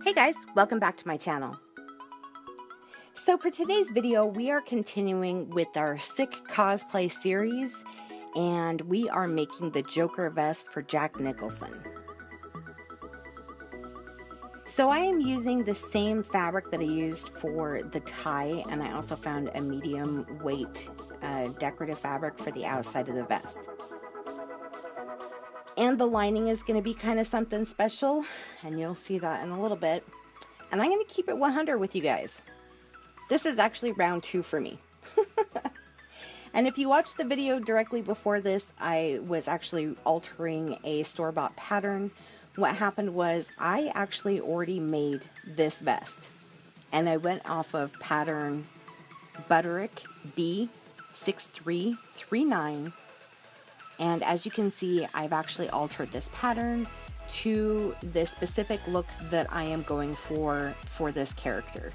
Hey guys, welcome back to my channel. So for today's video, we are continuing with our SiQ Cosplay series, and we are making the Joker vest for Jack Nicholson. So I am using the same fabric that I used for the tie, and I also found a medium weight decorative fabric for the outside of the vest. And the lining is going to be kind of something special, and you'll see that in a little bit. And I'm going to keep it 100 with you guys. This is actually round 2 for me. And if you watched the video directly before this, I was actually altering a store-bought pattern. What happened was I actually already made this vest. And I went off of pattern Butterick B6339. And as you can see, I've actually altered this pattern to the specific look that I am going for this character.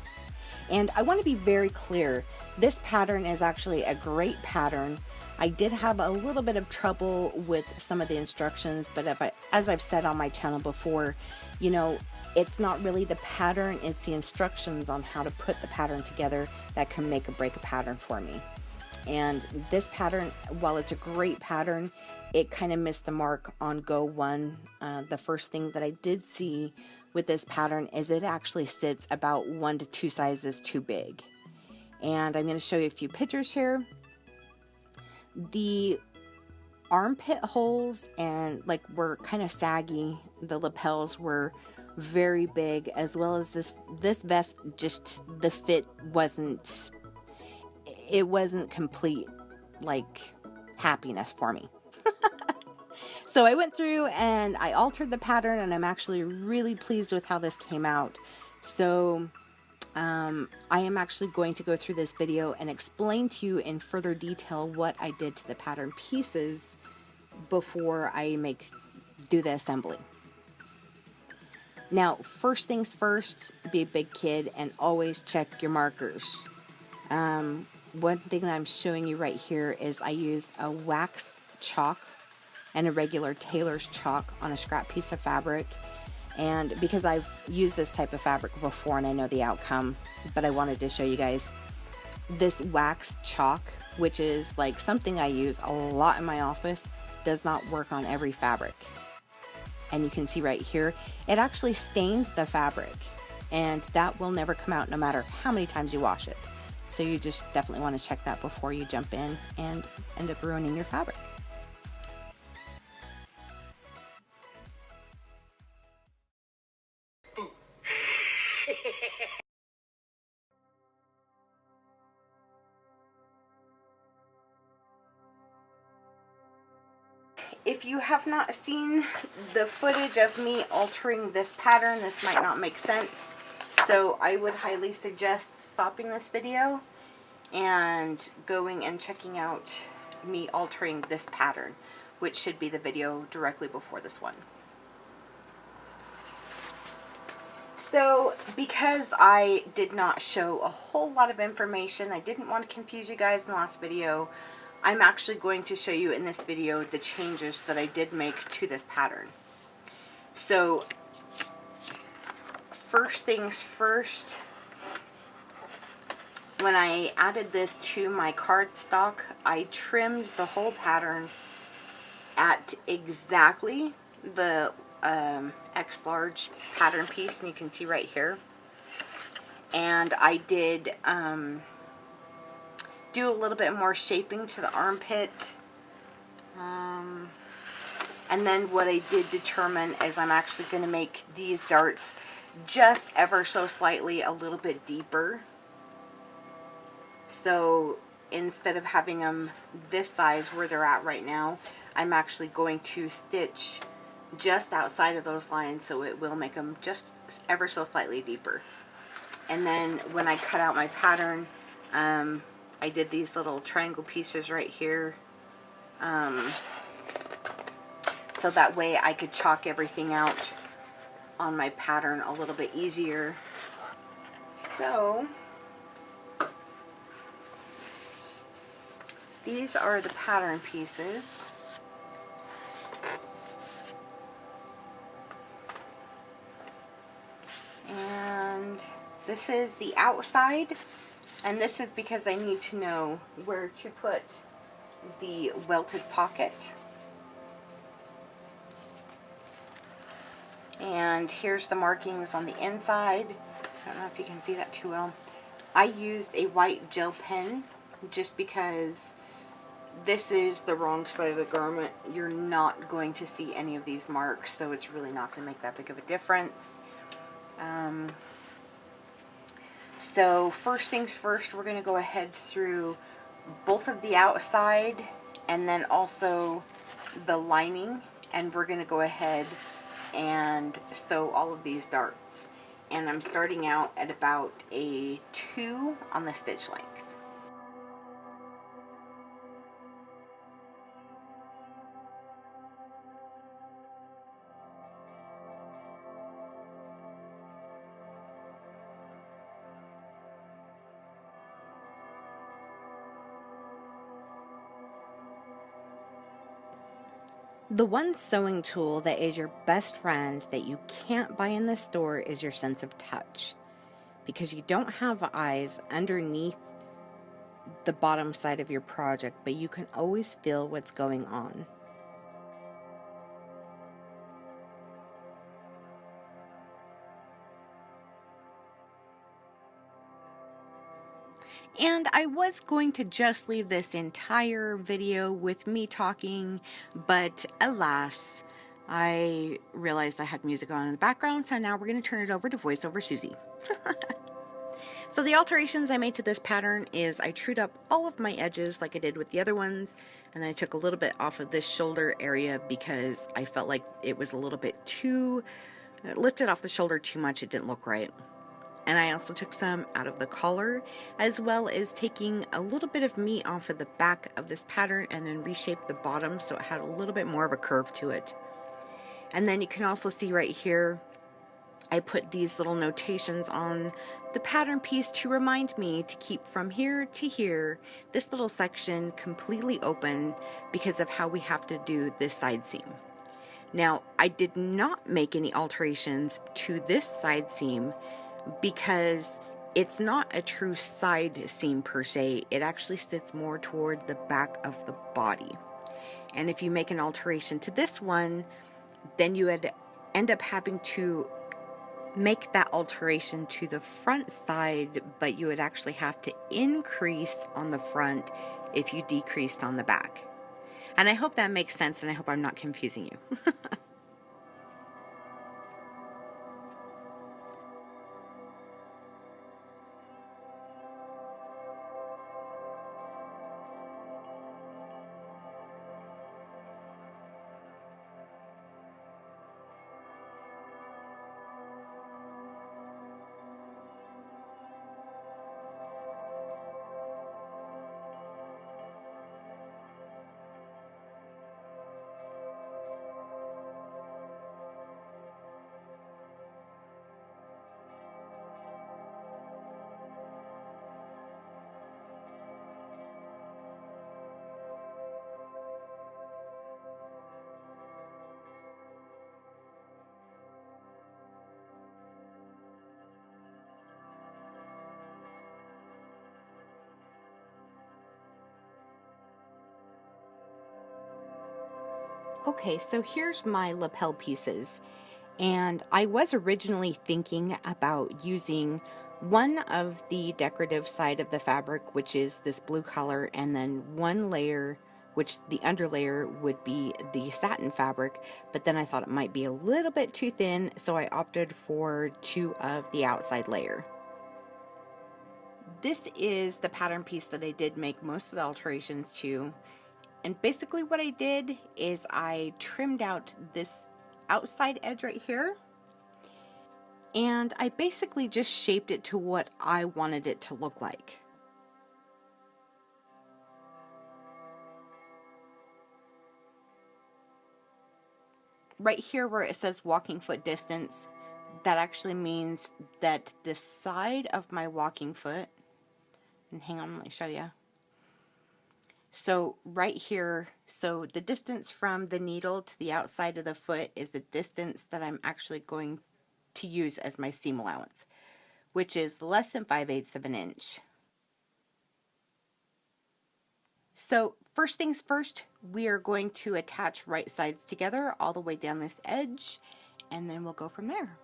And I want to be very clear, this pattern is actually a great pattern. I did have a little bit of trouble with some of the instructions, but as I've said on my channel before, you know, it's not really the pattern, it's the instructions on how to put the pattern together that can make or break a pattern for me. And this pattern, while it's a great pattern, it kind of missed the mark on go 1. The first thing that I did see with this pattern is it actually sits about 1 to 2 sizes too big. And I'm going to show you a few pictures here. The armpit holes and were kind of saggy. The lapels were very big, as well as this vest, just the fit wasn't complete happiness for me. So I went through and I altered the pattern, and I'm actually really pleased with how this came out. So I am actually going to go through this video and explain to you in further detail what I did to the pattern pieces before I do the assembly. Now, first things first, be a big kid and always check your markers. One thing that I'm showing you right here is I used a wax chalk and a regular tailor's chalk on a scrap piece of fabric. And because I've used this type of fabric before and I know the outcome, but I wanted to show you guys this wax chalk, which is something I use a lot in my office, does not work on every fabric. And you can see right here, it actually stained the fabric, and that will never come out no matter how many times you wash it. So you just definitely want to check that before you jump in and end up ruining your fabric. If you have not seen the footage of me altering this pattern, this might not make sense. So I would highly suggest stopping this video and going and checking out me altering this pattern, which should be the video directly before this one. So because I did not show a whole lot of information, I didn't want to confuse you guys in the last video, I'm actually going to show you in this video the changes that I did make to this pattern. So first things first, when I added this to my cardstock, I trimmed the whole pattern at exactly the X large pattern piece, and you can see right here. And I did do a little bit more shaping to the armpit. And then what I did determine is I'm actually going to make these darts just ever so slightly a little bit deeper. So instead of having them this size where they're at right now, I'm actually going to stitch just outside of those lines, so it will make them just ever so slightly deeper. And then when I cut out my pattern, I did these little triangle pieces right here, so that way I could chalk everything out on my pattern a little bit easier. So these are the pattern pieces. this is the outside, and this is because I need to know where to put the welted pocket. And here's the markings on the inside. I don't know if you can see that too well. I used a white gel pen just because this is the wrong side of the garment. You're not going to see any of these marks, so it's really not going to make that big of a difference. So first things first, we're going to go ahead through both of the outside and then also the lining, and we're going to go ahead and sew all of these darts. And I'm starting out at about a 2 on the stitch length. The one sewing tool that is your best friend that you can't buy in the store is your sense of touch, because you don't have eyes underneath the bottom side of your project, but you can always feel what's going on. And I was going to just leave this entire video with me talking, but alas, I realized I had music on in the background, so now we're going to turn it over to VoiceOver Susie. So the alterations I made to this pattern is I trued up all of my edges like I did with the other ones, and then I took a little bit off of this shoulder area because I felt like it was a little bit too lifted off the shoulder too much. It didn't look right. And I also took some out of the collar, as well as taking a little bit of meat off of the back of this pattern and then reshaped the bottom so it had a little bit more of a curve to it. And then you can also see right here, I put these little notations on the pattern piece to remind me to keep from here to here, this little section completely open because of how we have to do this side seam. Now, I did not make any alterations to this side seam because it's not a true side seam per se. It actually sits more toward the back of the body. And if you make an alteration to this one, then you would end up having to make that alteration to the front side, but you would actually have to increase on the front if you decreased on the back. And I hope that makes sense, and I hope I'm not confusing you. Okay, so here's my lapel pieces, and I was originally thinking about using one of the decorative side of the fabric, which is this blue color, and then one layer, which the underlayer would be the satin fabric, but then I thought it might be a little bit too thin, so I opted for 2 of the outside layer. This is the pattern piece that I did make most of the alterations to. And basically what I did is I trimmed out this outside edge right here, and I basically just shaped it to what I wanted it to look like. Right here where it says walking foot distance, that actually means that the side of my walking foot, and hang on, let me show you. So right here, so the distance from the needle to the outside of the foot is the distance that I'm actually going to use as my seam allowance. which is less than 5/8 of an inch. So first things first, we are going to attach right sides together all the way down this edge, and then we'll go from there.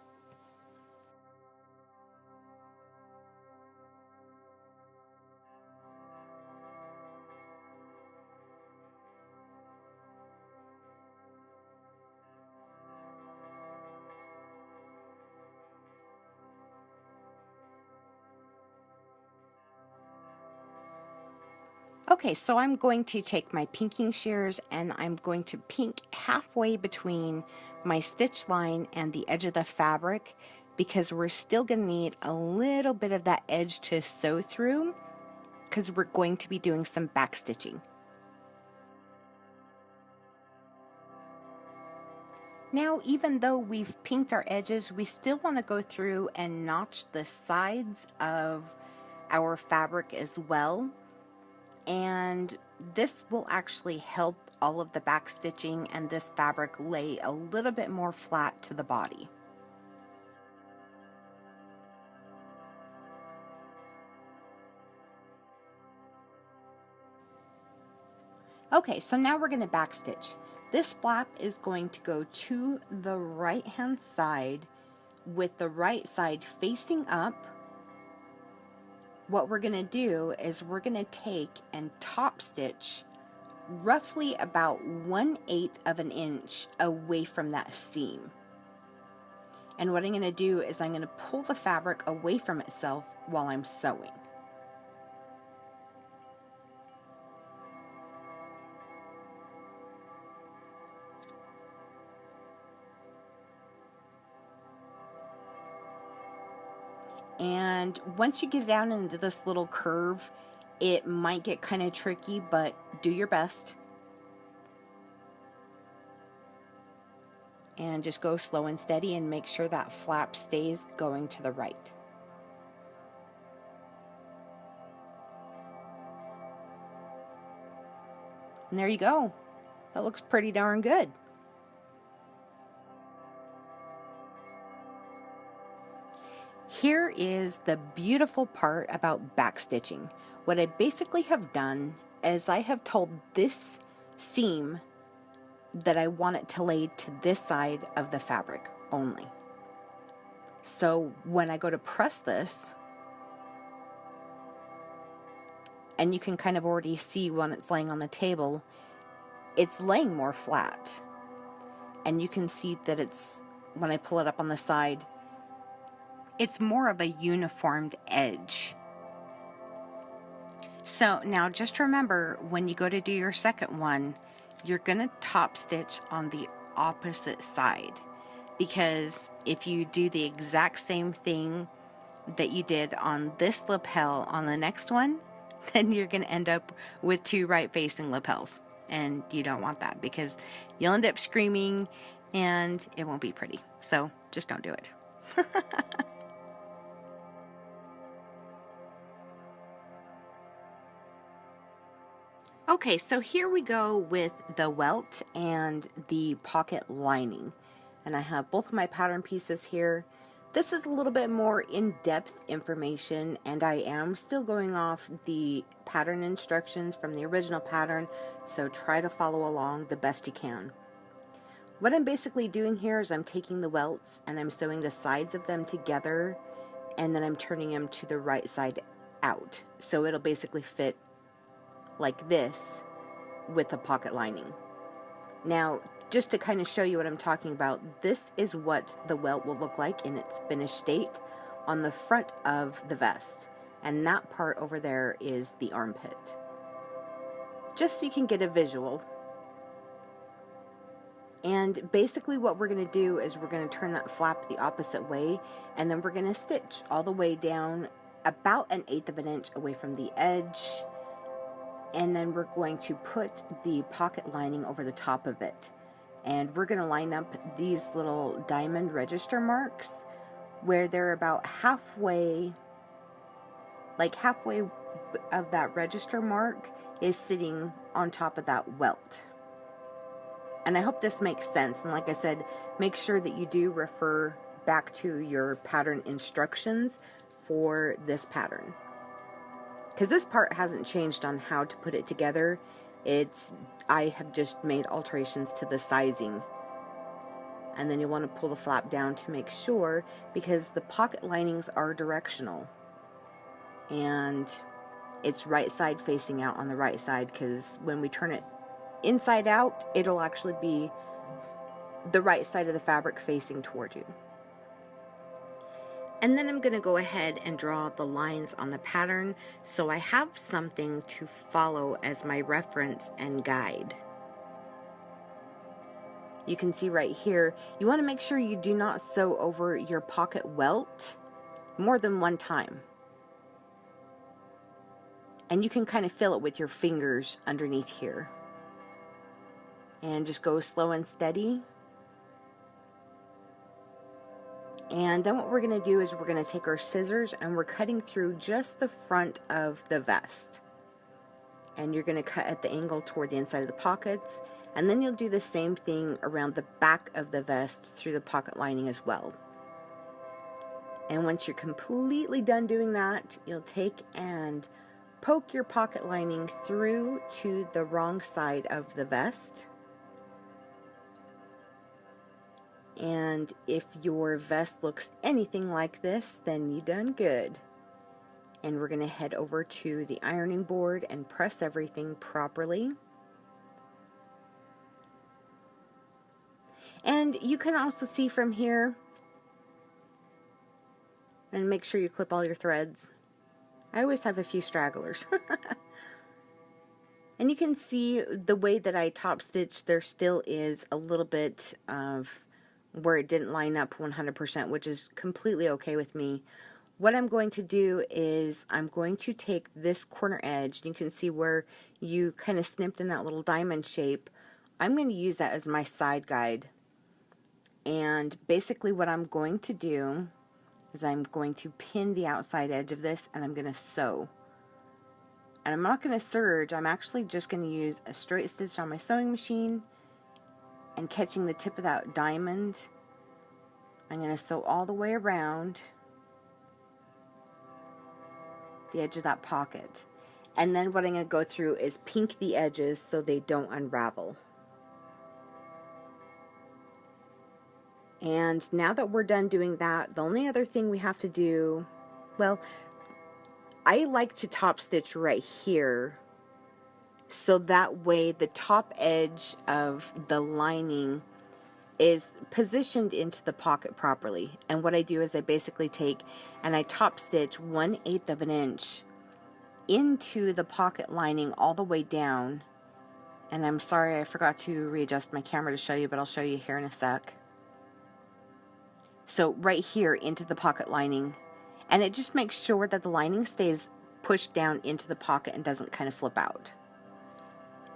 Okay, so I'm going to take my pinking shears and I'm going to pink halfway between my stitch line and the edge of the fabric, because we're still going to need a little bit of that edge to sew through, because we're going to be doing some back stitching. Now, even though we've pinked our edges, we still want to go through and notch the sides of our fabric as well. And this will actually help all of the back stitching and this fabric lay a little bit more flat to the body. Okay, so now we're going to back stitch. This flap is going to go to the right hand side with the right side facing up. What we're going to do is we're going to take and top stitch roughly about 1/8 of an inch away from that seam. And what I'm going to do is I'm going to pull the fabric away from itself while I'm sewing. And once you get down into this little curve, it might get kind of tricky, but do your best. And just go slow and steady and make sure that flap stays going to the right. And there you go. That looks pretty darn good. Here is the beautiful part about back stitching. What I basically have done is I have told this seam that I want it to lay to this side of the fabric only. So when I go to press this, and you can kind of already see when it's laying on the table, it's laying more flat. And you can see that it's, when I pull it up on the side, it's more of a uniformed edge. So now just remember, when you go to do your second one, you're going to top stitch on the opposite side, because if you do the exact same thing that you did on this lapel on the next one, then you're going to end up with two right facing lapels, and you don't want that because you'll end up screaming and it won't be pretty. So just don't do it. Okay, so here we go with the welt and the pocket lining. And I have both of my pattern pieces here. This is a little bit more in-depth information, and I am still going off the pattern instructions from the original pattern, so try to follow along the best you can. What I'm basically doing here is I'm taking the welts and I'm sewing the sides of them together, and then I'm turning them to the right side out. So it'll basically fit like this with a pocket lining. Now, just to kind of show you what I'm talking about, this is what the welt will look like in its finished state on the front of the vest. And that part over there is the armpit. Just so you can get a visual. And basically what we're going to do is we're going to turn that flap the opposite way, and then we're going to stitch all the way down about 1/8 of an inch away from the edge. And then we're going to put the pocket lining over the top of it. And we're going to line up these little diamond register marks where they're about halfway, like halfway of that register mark is sitting on top of that welt. And I hope this makes sense. And like I said, make sure that you do refer back to your pattern instructions for this pattern. Because this part hasn't changed on how to put it together. I have just made alterations to the sizing. And then you want to pull the flap down to make sure, because the pocket linings are directional. And it's right side facing out on the right side, because when we turn it inside out, it'll actually be the right side of the fabric facing toward you. And then I'm going to go ahead and draw the lines on the pattern so I have something to follow as my reference and guide. You can see right here, you want to make sure you do not sew over your pocket welt more than one time. And you can kind of feel it with your fingers underneath here. And just go slow and steady. And then what we're going to do is we're going to take our scissors and we're cutting through just the front of the vest. And you're going to cut at the angle toward the inside of the pockets. And then you'll do the same thing around the back of the vest through the pocket lining as well. And once you're completely done doing that, you'll take and poke your pocket lining through to the wrong side of the vest. And if your vest looks anything like this, then you done good. And we're going to head over to the ironing board and press everything properly. And you can also see from here, and make sure you clip all your threads. I always have a few stragglers. And you can see the way that I top stitch, there still is a little bit of where it didn't line up 100%, which is completely okay with me. What I'm going to do is I'm going to take this corner edge. You can see where you kind of snipped in that little diamond shape. I'm going to use that as my side guide. And basically what I'm going to do is I'm going to pin the outside edge of this and I'm going to sew. And I'm not going to serge, I'm actually just going to use a straight stitch on my sewing machine and catching the tip of that diamond. I'm going to sew all the way around the edge of that pocket. And then what I'm going to go through is pink the edges so they don't unravel. And now that we're done doing that, the only other thing we have to do, well, I like to top stitch right here so that way the top edge of the lining is positioned into the pocket properly. And what I do is I basically take and I top stitch 1/8 of an inch into the pocket lining all the way down. And I'm sorry I forgot to readjust my camera to show you, but I'll show you here in a sec. So right here into the pocket lining, and it just makes sure that the lining stays pushed down into the pocket and doesn't kind of flip out.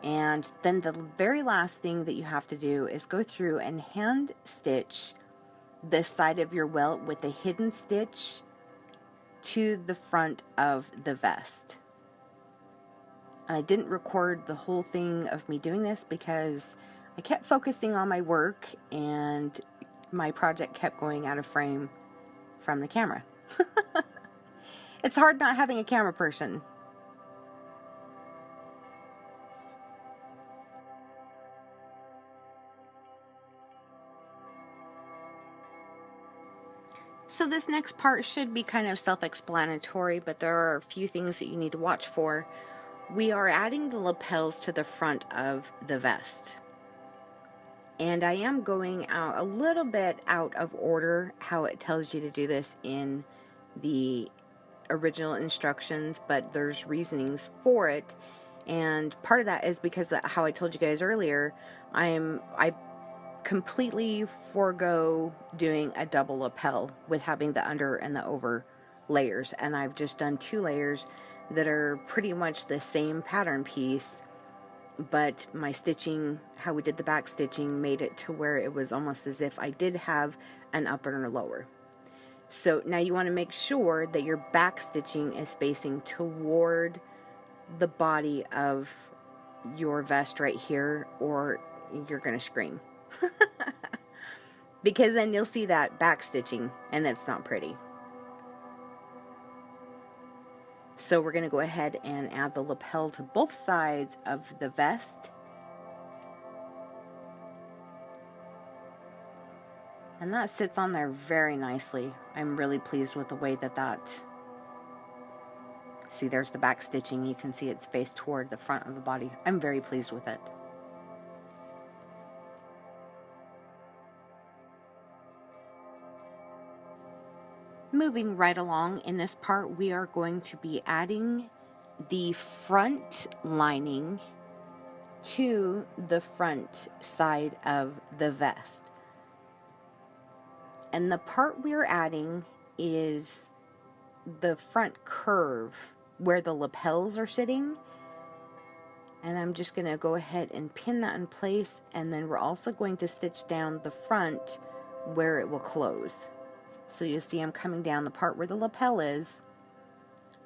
And then the very last thing that you have to do is go through and hand stitch this side of your welt with a hidden stitch to the front of the vest. And I didn't record the whole thing of me doing this because I kept focusing on my work and my project kept going out of frame from the camera. It's hard not having a camera person. So this next part should be kind of self-explanatory, but there are a few things that you need to watch for. We are adding the lapels to the front of the vest. And I am going out a little bit out of order how it tells you to do this in the original instructions, but there's reasonings for it. And part of that is because how I told you guys earlier, I completely forego doing a double lapel with having the under and the over layers, and I've just done 2 layers that are pretty much the same pattern piece, but my stitching, how we did the back stitching, made it to where it was almost as if I did have an upper and a lower. So now you want to make sure that your back stitching is facing toward the body of your vest right here, or you're gonna scream. Because then you'll see that back stitching and it's not pretty. So we're going to go ahead and add the lapel to both sides of the vest. And that sits on there very nicely. I'm really pleased with the way that see, there's the back stitching. You can see it's faced toward the front of the body. I'm very pleased with it. Moving right along in this part, we are going to be adding the front lining to the front side of the vest. And the part we're adding is the front curve where the lapels are sitting. And I'm just going to go ahead and pin that in place, and then we're also going to stitch down the front where it will close. So you see I'm coming down the part where the lapel is,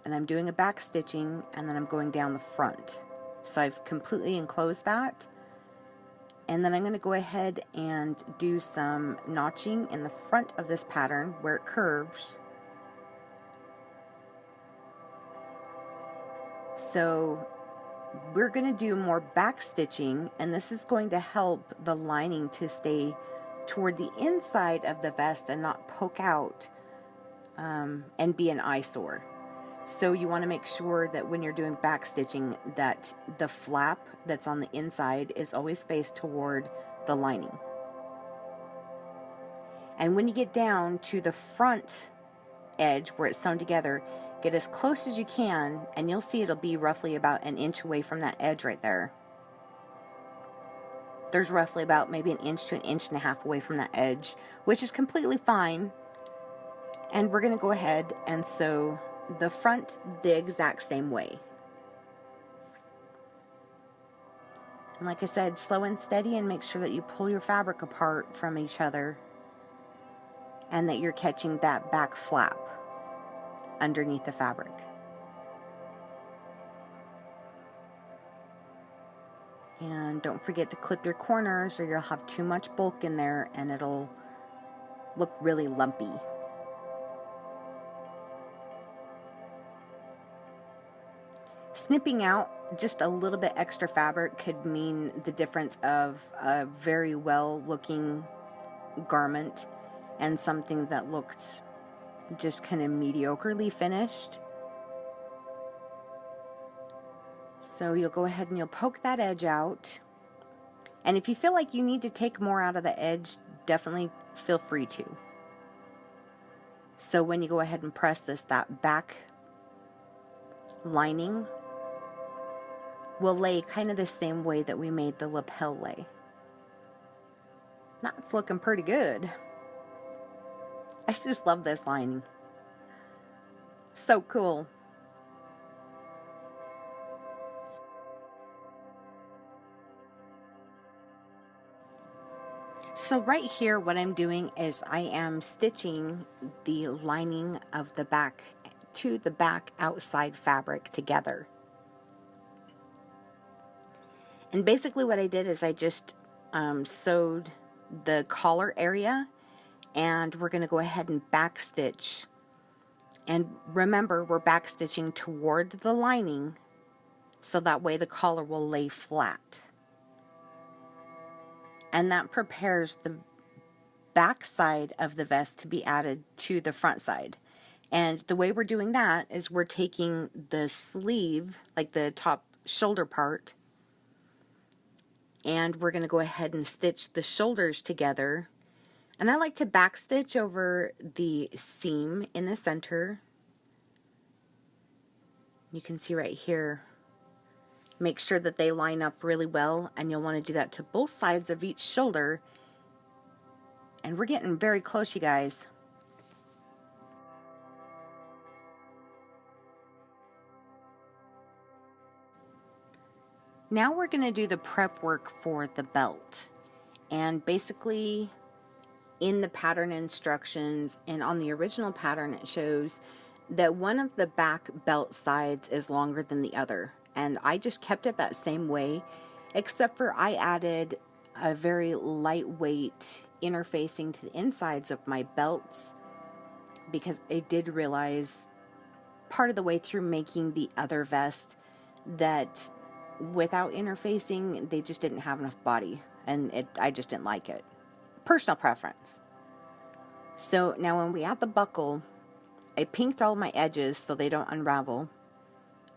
and I'm doing a back stitching, and then I'm going down the front. So I've completely enclosed that. And then I'm going to go ahead and do some notching in the front of this pattern where it curves. So we're going to do more back stitching, and this is going to help the lining to stay toward the inside of the vest and not poke out and be an eyesore. So you want to make sure that when you're doing back stitching that the flap that's on the inside is always faced toward the lining. And when you get down to the front edge where it's sewn together, get as close as you can, and you'll see it'll be roughly about an inch away from that edge right there. There's roughly about maybe an inch to an inch and a half away from that edge, which is completely fine. And we're going to go ahead and sew the front the exact same way. And like I said, slow and steady, and make sure that you pull your fabric apart from each other and that you're catching that back flap underneath the fabric. And don't forget to clip your corners, or you'll have too much bulk in there and it'll look really lumpy. Snipping out just a little bit extra fabric could mean the difference of a very well looking garment and something that looked just kind of mediocrely finished. So you'll go ahead and you'll poke that edge out. And if you feel like you need to take more out of the edge, definitely feel free to. So when you go ahead and press this, that back lining will lay kind of the same way that we made the lapel lay. That's looking pretty good. I just love this lining. So cool. So right here, what I'm doing is I am stitching the lining of the back to the back outside fabric together. And basically what I did is I just sewed the collar area, and we're going to go ahead and back stitch. And remember, we're back stitching toward the lining, so that way the collar will lay flat. And that prepares the back side of the vest to be added to the front side. And the way we're doing that is we're taking the sleeve, like the top shoulder part, and we're going to go ahead and stitch the shoulders together. And I like to back stitch over the seam in the center. You can see right here. Make sure that they line up really well, and you'll want to do that to both sides of each shoulder. And we're getting very close, you guys. Now we're going to do the prep work for the belt. And basically, in the pattern instructions and on the original pattern, it shows that one of the back belt sides is longer than the other. And I just kept it that same way, except for I added a very lightweight interfacing to the insides of my belts, because I did realize part of the way through making the other vest that without interfacing, they just didn't have enough body, and I just didn't like it. Personal preference. So now when we add the buckle, I pinked all my edges so they don't unravel,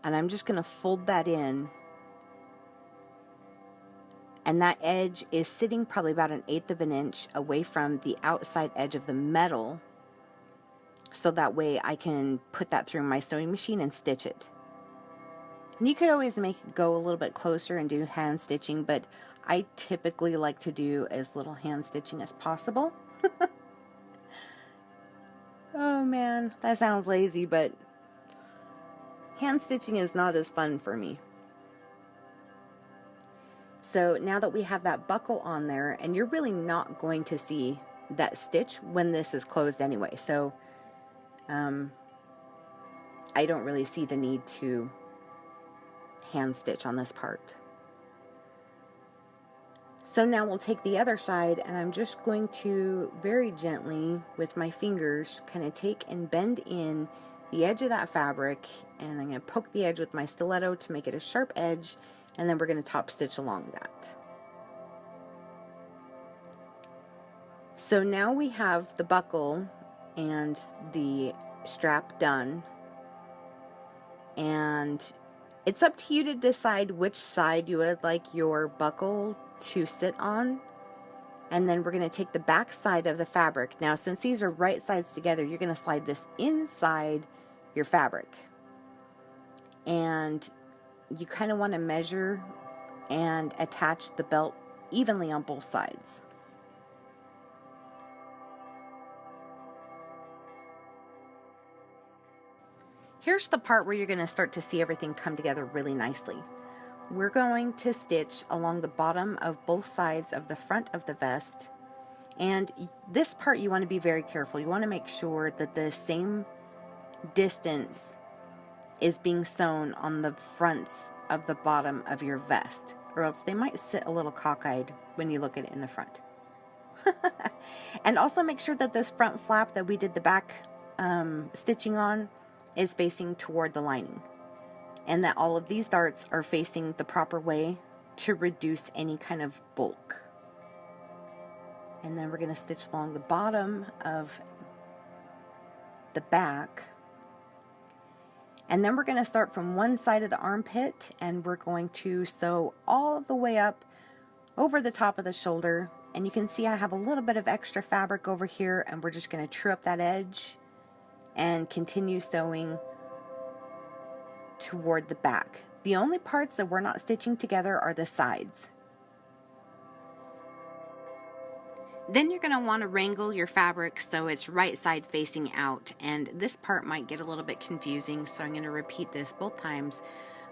and I'm just going to fold that in, and that edge is sitting probably about 1/8 of an inch away from the outside edge of the metal, so that way I can put that through my sewing machine and stitch it. And you could always make it go a little bit closer and do hand stitching, but I typically like to do as little hand stitching as possible. Oh man, that sounds lazy, but hand stitching is not as fun for me. So now that we have that buckle on there, and you're really not going to see that stitch when this is closed anyway, so I don't really see the need to hand stitch on this part. So now we'll take the other side, and I'm just going to very gently with my fingers kind of take and bend in the edge of that fabric, and I'm going to poke the edge with my stiletto to make it a sharp edge, and then we're going to top stitch along that. So now we have the buckle and the strap done, and it's up to you to decide which side you would like your buckle to sit on. And then we're going to take the back side of the fabric. Now, since these are right sides together, you're going to slide this inside your fabric, and you kind of want to measure and attach the belt evenly on both sides. Here's the part where you're going to start to see everything come together really nicely. We're going to stitch along the bottom of both sides of the front of the vest, and this part you want to be very careful. You want to make sure that the same distance is being sewn on the fronts of the bottom of your vest, or else they might sit a little cockeyed when you look at it in the front. And also make sure that this front flap that we did the back stitching on is facing toward the lining, and that all of these darts are facing the proper way to reduce any kind of bulk. And then we're going to stitch along the bottom of the back, and then we're going to start from one side of the armpit, and we're going to sew all the way up over the top of the shoulder. And you can see I have a little bit of extra fabric over here, and we're just going to true up that edge and continue sewing toward the back. The only parts that we're not stitching together are the sides. Then you're going to want to wrangle your fabric so it's right side facing out, and this part might get a little bit confusing, so I'm going to repeat this both times.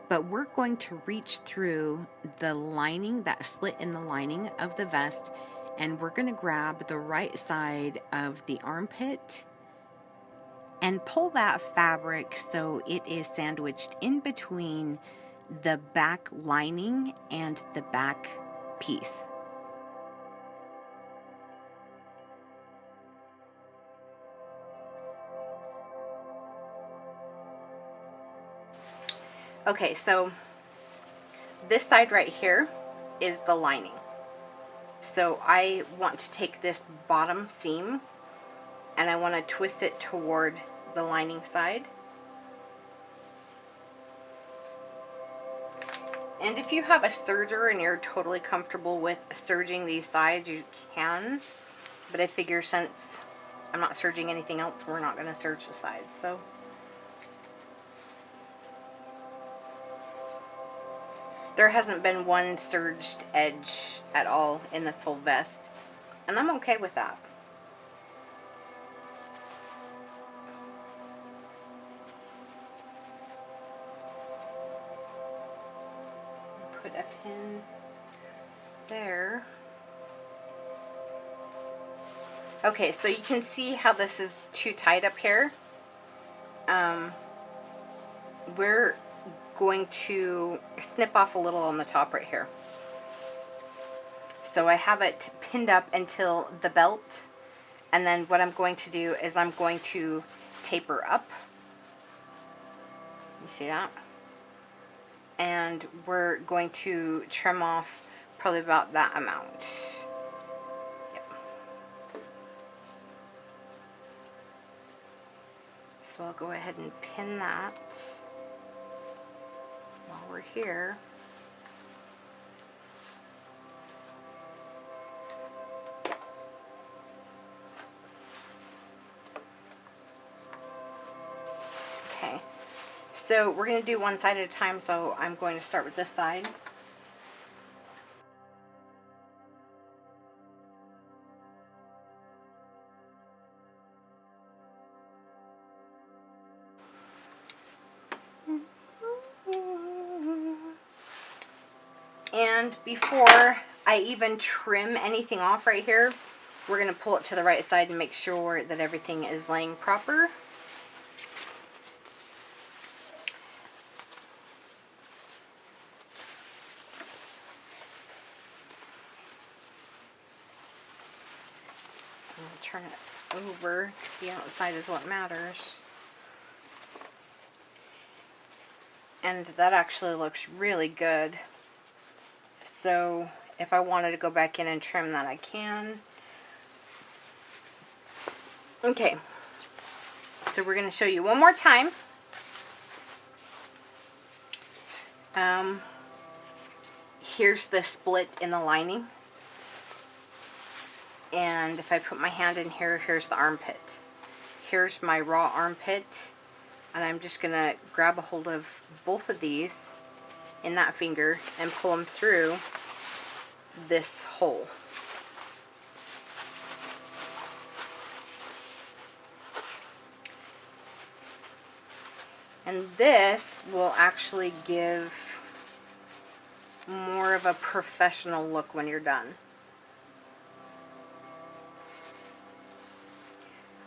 But we're going to reach through the lining, that slit in the lining of the vest, and we're going to grab the right side of the armpit and pull that fabric so it is sandwiched in between the back lining and the back piece. Okay, so this side right here is the lining. So I want to take this bottom seam and I want to twist it toward the lining side. And if you have a serger and you're totally comfortable with serging these sides, you can. But I figure since I'm not serging anything else, we're not going to serge the sides. So there hasn't been one serged edge at all in this whole vest, and I'm okay with that. Put a pin there. Okay, so you can see how this is too tight up here. We're going to snip off a little on the top right here. So I have it pinned up until the belt, and then what I'm going to do is I'm going to taper up You see that? And we're going to trim off probably about that amount. Yep. So I'll go ahead and pin that while we're here. Okay, so we're going to do one side at a time, so I'm going to start with this side. And before I even trim anything off right here, we're going to pull it to the right side and make sure that everything is laying proper. I'm going to turn it over because the outside is what matters. And that actually looks really good. So if I wanted to go back in and trim that, I can. Okay, so we're going to show you one more time. Here's the split in the lining. And if I put my hand in here, here's the armpit. Here's my raw armpit. And I'm just going to grab a hold of both of these in that finger and pull them through this hole. And this will actually give more of a professional look when you're done.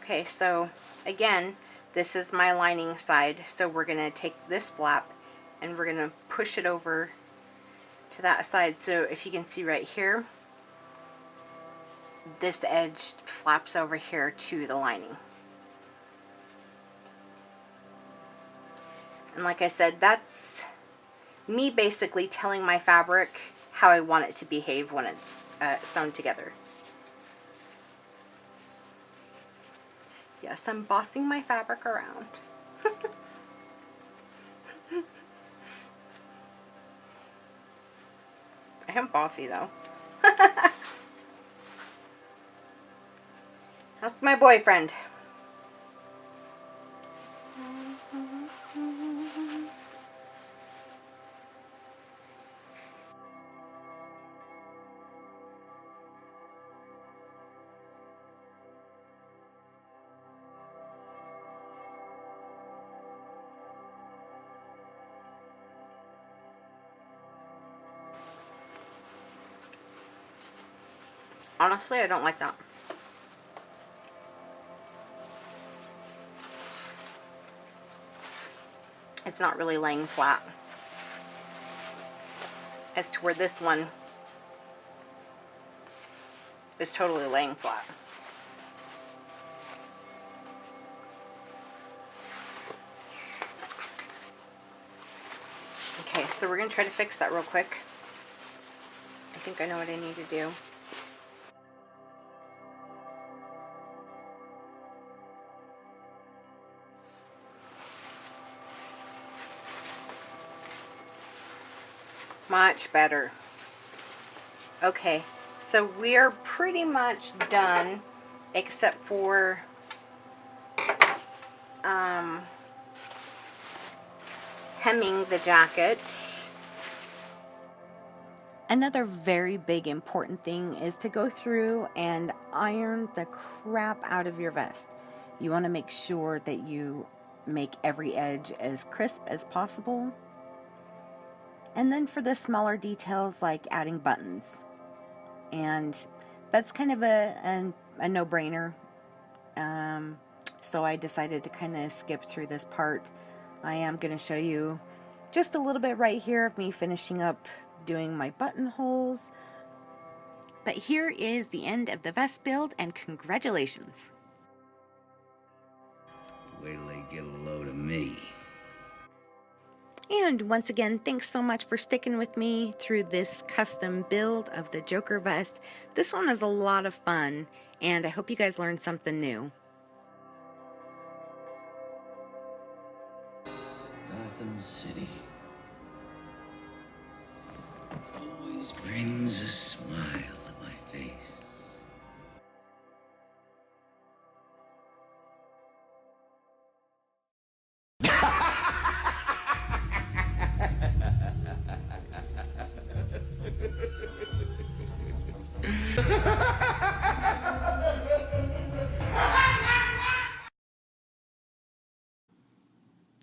Okay, so again, this is my lining side, so we're going to take this flap and we're going to push it over to that side. So if you can see right here, this edge flaps over here to the lining. And like I said, that's me basically telling my fabric how I want it to behave when it's sewn together. Yes, I'm bossing my fabric around. I am bossy though. That's my boyfriend. Honestly, I don't like that. It's not really laying flat as to where this one is totally laying flat. Okay, so we're going to try to fix that real quick. I think I know what I need to do. Much better. Okay, so we're pretty much done except for hemming the jacket. Another very big important thing is to go through and iron the crap out of your vest. You want to make sure that you make every edge as crisp as possible. And then for the smaller details like adding buttons. And that's kind of a no-brainer. So I decided to kind of skip through this part. I am going to show you just a little bit right here of me finishing up doing my buttonholes. But here is the end of the vest build, and congratulations. Wait till they get a load of me. And once again, thanks so much for sticking with me through this custom build of the Joker vest. This one is a lot of fun, and I hope you guys learned something new. Gotham City always brings a smile to my face.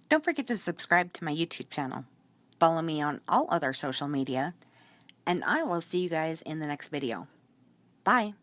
Don't forget to subscribe to my YouTube channel. Follow me on all other social media, and I will see you guys in the next video. Bye!